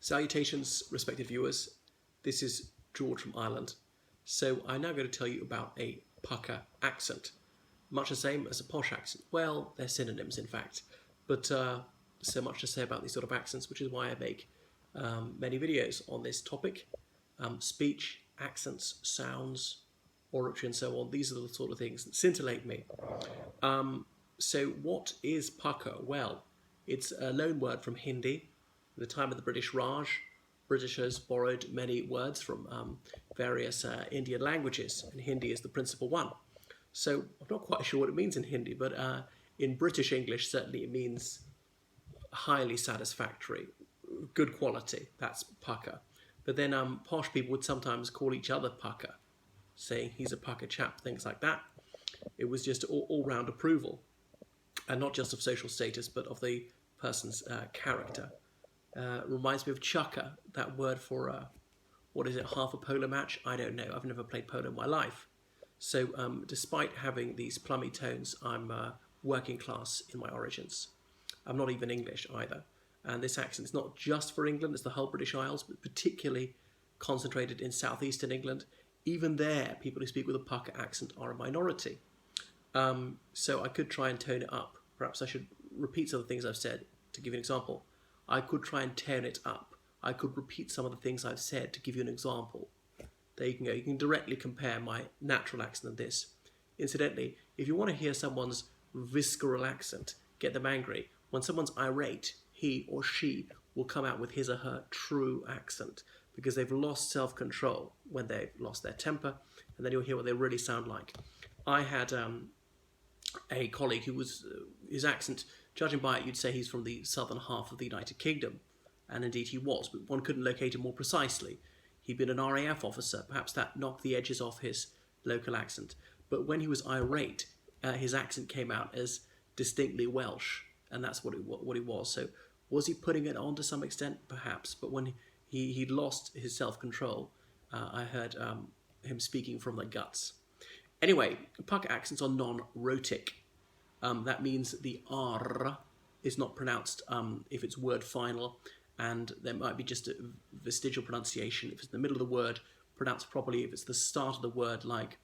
Salutations, respected viewers. This is George from Ireland. So I'm now going to tell you about a Pukka accent. Much the same as a posh accent. Well, they're synonyms, in fact. But so much to say about these sort of accents, which is why I make many videos on this topic. Speech, accents, sounds, oratory, and so on. These are the sort of things that scintillate me. So what is Pukka? Well, it's a loan word from Hindi. At the time of the British Raj, Britishers borrowed many words from various Indian languages, and Hindi is the principal one. So I'm not quite sure what it means in Hindi, but in British English, certainly it means highly satisfactory, good quality. That's Pukka. But then posh people would sometimes call each other Pukka, saying he's a Pukka chap, things like that. It was just all-round approval, and not just of social status, but of the person's character. Reminds me of chukka, that word for, what is it, half a polo match? I don't know. I've never played polo in my life. So despite having these plummy tones, I'm working class in my origins. I'm not even English either. And this accent is not just for England, it's the whole British Isles, but particularly concentrated in southeastern England. Even there, people who speak with a Pukka accent are a minority. So I could try and tone it up. Perhaps I should repeat some of the things I've said to give you an example. I could try and tone it up. I could repeat some of the things I've said to give you an example. There you can go. You can directly compare my natural accent and this. Incidentally, if you want to hear someone's visceral accent, get them angry. When someone's irate, he or she will come out with his or her true accent because they've lost self-control when they've lost their temper, and then you'll hear what they really sound like. I had a colleague who was, his accent, judging by it, you'd say he's from the southern half of the United Kingdom, and indeed he was, but one couldn't locate him more precisely. He'd been an RAF officer, perhaps that knocked the edges off his local accent, but when he was irate, his accent came out as distinctly Welsh, and that's what it was. So was he putting it on to some extent? Perhaps, but when he'd lost his self-control, I heard him speaking from the guts. Anyway, Pukka accents are non-rhotic. That means the R is not pronounced if it's word final, and there might be just a vestigial pronunciation if it's in the middle of the word, pronounced properly if it's the start of the word, like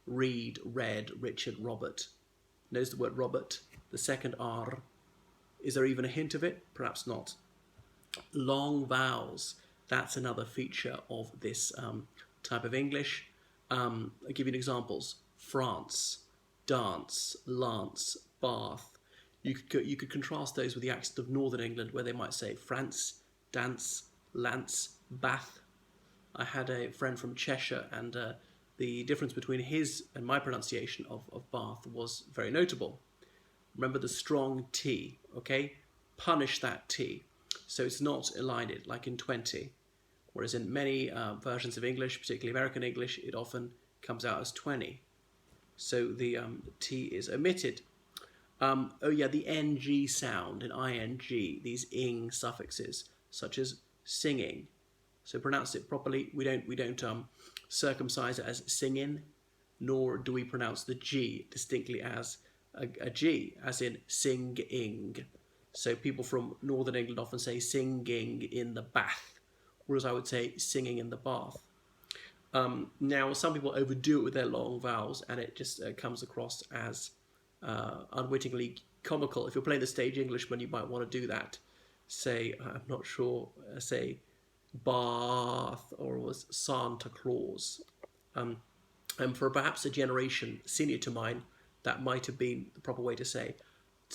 read, read, Richard, Robert. Notice the word Robert, the second R. Is there even a hint of it? Perhaps not. Long vowels, that's another feature of this type of English. I'll give you examples. France, dance, lance, bath. You could contrast those with the accent of Northern England, where they might say France, dance, lance, bath. I had a friend from Cheshire, and the difference between his and my pronunciation of bath was very notable. Remember the strong T, okay? Punish that T. So it's not elided, like in 20. Whereas in many versions of English, particularly American English, it often comes out as 20. So the T is omitted. Oh yeah, the NG sound in ing, these ing suffixes, such as singing. So pronounce it properly. We don't circumcise it as singing, nor do we pronounce the G distinctly as a G, as in sing-ing. So people from Northern England often say singing in the bath, whereas I would say singing in the bath. Now, some people overdo it with their long vowels, and it just comes across as unwittingly comical. If you're playing the stage Englishman, you might want to do that. Say, I'm not sure, say bath, or was Santa Claus. And for perhaps a generation senior to mine, that might have been the proper way to say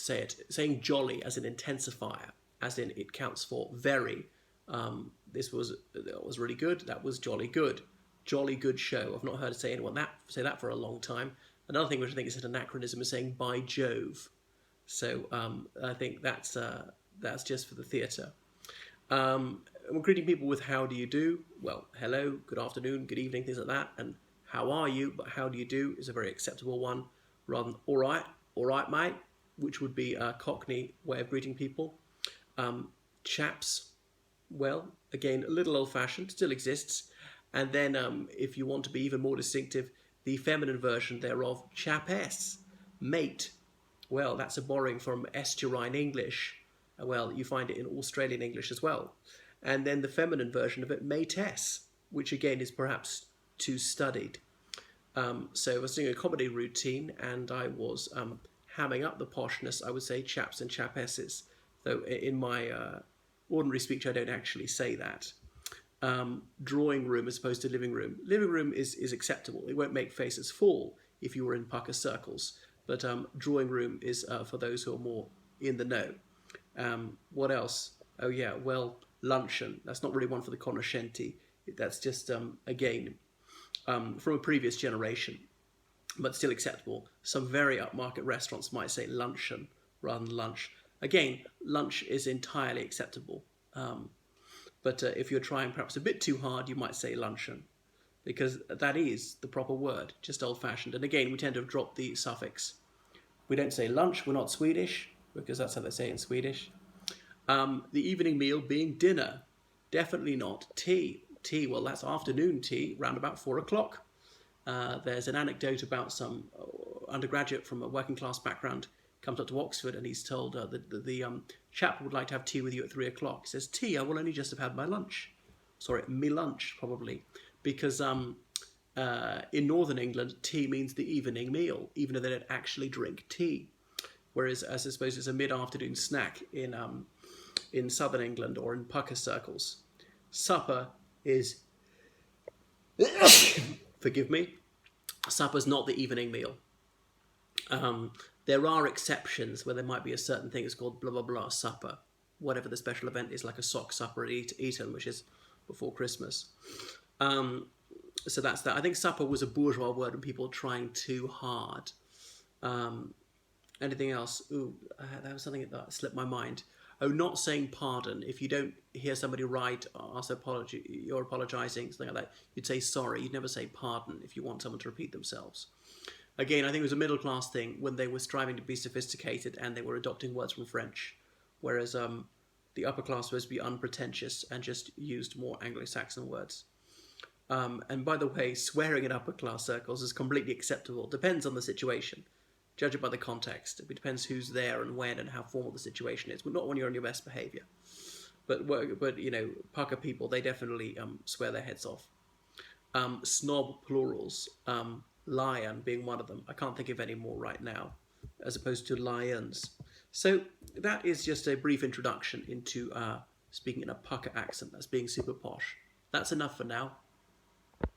it. Saying jolly as an intensifier, as in it counts for very. That was really good. That was jolly good. Jolly good show. I've not heard anyone say that for a long time. Another thing which I think is an anachronism is saying by Jove. So I think that's just for the theatre. We're greeting people with how do you do? Well, hello, good afternoon, good evening, things like that. And how are you? But how do you do is a very acceptable one, rather than all right, mate, which would be a Cockney way of greeting people. Chaps, well, again, a little old-fashioned, still exists. And then if you want to be even more distinctive, the feminine version thereof, chapess, mate. Well, that's a borrowing from estuarine English, Well, you find it in Australian English as well. And then the feminine version of it, Maytess, which again is perhaps too studied. So I was doing a comedy routine and I was hamming up the poshness, I would say chaps and chapesses. Though in my ordinary speech I don't actually say that. Drawing room as opposed to living room. Living room is acceptable. It won't make faces fall if you were in Pukka circles. But drawing room is for those who are more in the know. What else? Oh yeah, well, luncheon. That's not really one for the conoscenti. That's just, again, from a previous generation, but still acceptable. Some very upmarket restaurants might say luncheon rather than lunch. Again, lunch is entirely acceptable. But if you're trying perhaps a bit too hard, you might say luncheon, because that is the proper word, just old-fashioned. And again, we tend to have dropped the suffix. We don't say lunch, we're not Swedish, because that's how they say it in Swedish. The evening meal being dinner, definitely not tea. Tea, well, that's afternoon tea, round about 4 o'clock. There's an anecdote about some undergraduate from a working class background comes up to Oxford and he's told the chap would like to have tea with you at 3 o'clock. He says, tea, I will only just have had my lunch. Sorry, me lunch, probably. Because in northern England, tea means the evening meal, even though they don't actually drink tea. Whereas, I suppose it's a mid-afternoon snack in southern England or in Pukka circles. Supper is, forgive me, supper's not the evening meal. There are exceptions where there might be a certain thing that's called blah, blah, blah supper. Whatever the special event is, like a sock supper at Eton, which is before Christmas. So that's that. I think supper was a bourgeois word and people trying too hard. Anything else? Ooh, that was something that slipped my mind. Oh, not saying pardon. If you don't hear somebody right, ask apology, you're apologising, something like that, you'd say sorry. You'd never say pardon if you want someone to repeat themselves. Again, I think it was a middle class thing when they were striving to be sophisticated and they were adopting words from French, whereas the upper class was to be unpretentious and just used more Anglo-Saxon words. And by the way, swearing in upper class circles is completely acceptable. Depends on the situation. Judge it by the context. It depends who's there and when and how formal the situation is. But not when you're on your best behaviour. But you know, Pukka people, they definitely swear their heads off. Snob plurals. Lion being one of them. I can't think of any more right now, as opposed to lions. So that is just a brief introduction into speaking in a Pukka accent. That's being super posh. That's enough for now.